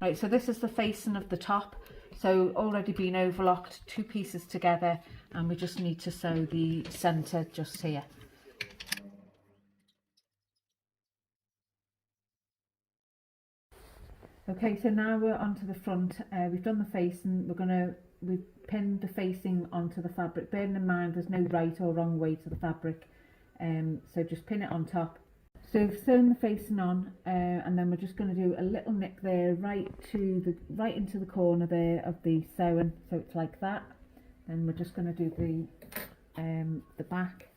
Right, so this is the facing of the top. So already been overlocked, 2 pieces together, and we just need to sew the centre just here. Okay, so now we're onto the front. We've done the facing. We've pinned the facing onto the fabric. Bearing in mind there's no right or wrong way to the fabric, so just pin it on top. So we've sewn the facing on, and then we're just going to do a little nick there, right into the corner there of the sewing, so it's like that. Then we're just going to do the back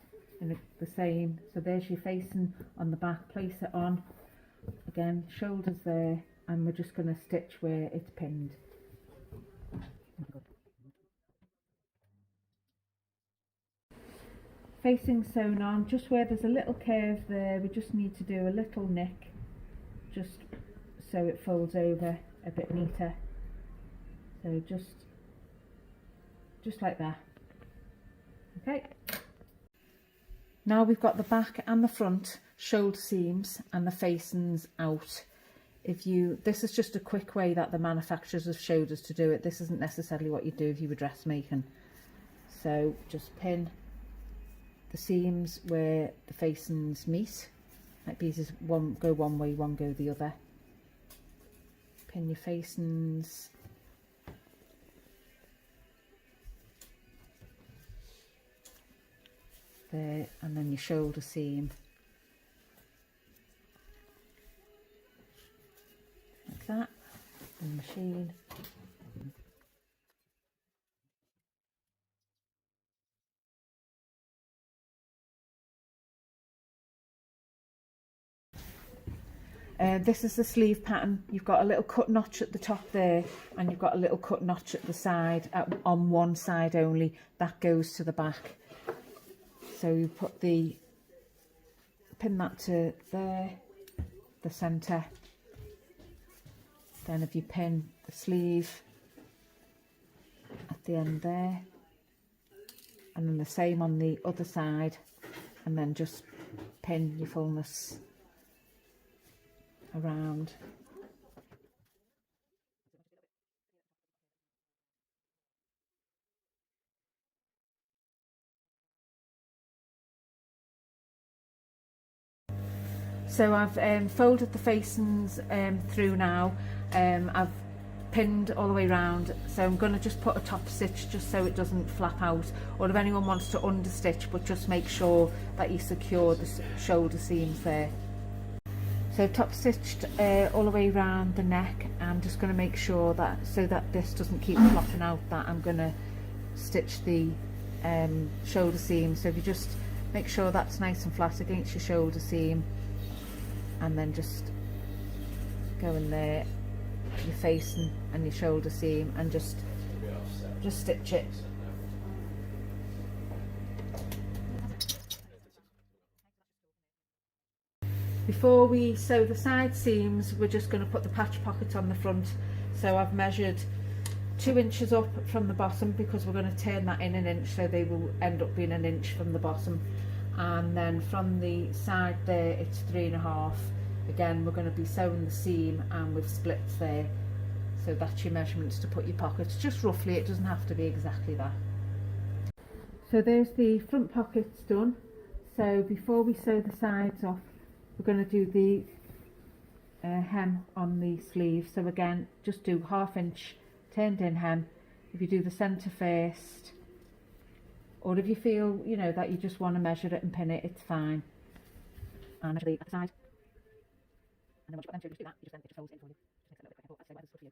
in the same. So there's your facing on the back. Place it on again, shoulders there, and we're just going to stitch where it's pinned. Facing sewn on, just where there's a little curve there, we just need to do a little nick, just so it folds over a bit neater. So just like that. Okay. Now we've got the back and the front shoulder seams and the facings out. This is just a quick way that the manufacturers have showed us to do it. This isn't necessarily what you do if you were dressmaking. So just pin the seams where the facings meet. Like pieces, one go one way, one go the other. Pin your facings. There, and then your shoulder seam. Like that, and machine. This is the sleeve pattern. You've got a little cut notch at the top there, and you've got a little cut notch at the side, on one side only. That goes to the back. So you pin that to there, the centre. Then if you pin the sleeve at the end there, and then the same on the other side, and then just pin your fullness around. So I've folded the facings through now. I've pinned all the way around, so I'm going to just put a top stitch just so it doesn't flap out, or if anyone wants to understitch, but just make sure that you secure the shoulder seams there. So top stitched all the way around the neck. I'm just going to make sure that, so that this doesn't keep flopping out, that I'm going to stitch the shoulder seam. So if you just make sure that's nice and flat against your shoulder seam, and then just go in there, your facing and your shoulder seam, and just stitch it. Before we sew the side seams, we're just going to put the patch pockets on the front. So I've measured 2 inches up from the bottom, because we're going to turn that in 1 inch, so they will end up being 1 inch from the bottom. And then from the side there, it's 3.5. Again, we're going to be sewing the seam and with splits there. So that's your measurements to put your pockets, just roughly. It doesn't have to be exactly that. So there's the front pockets done. So before we sew the sides off, we're going to do the hem on the sleeve. So again, just do 1/2 inch turned in hem. If you do the centre first, or if you feel, you know, that you just want to measure it and pin it, it's fine. And measure the other side. And then once you've got them, just do that. You just folds it in for you. Just makes it a little bit quicker. I'd say whatever's good for you.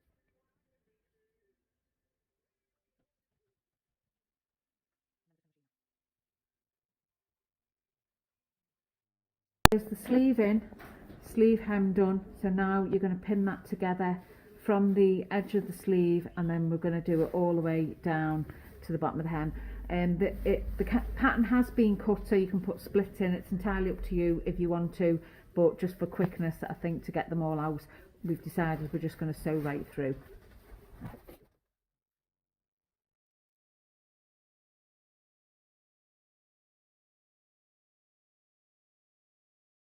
There's the sleeve in, sleeve hem done. So now you're going to pin that together from the edge of the sleeve, and then we're going to do it all the way down to the bottom of the hem. And the pattern has been cut, so you can put splits in. It's entirely up to you if you want to, but just for quickness, I think, to get them all out, we've decided we're just going to sew right through.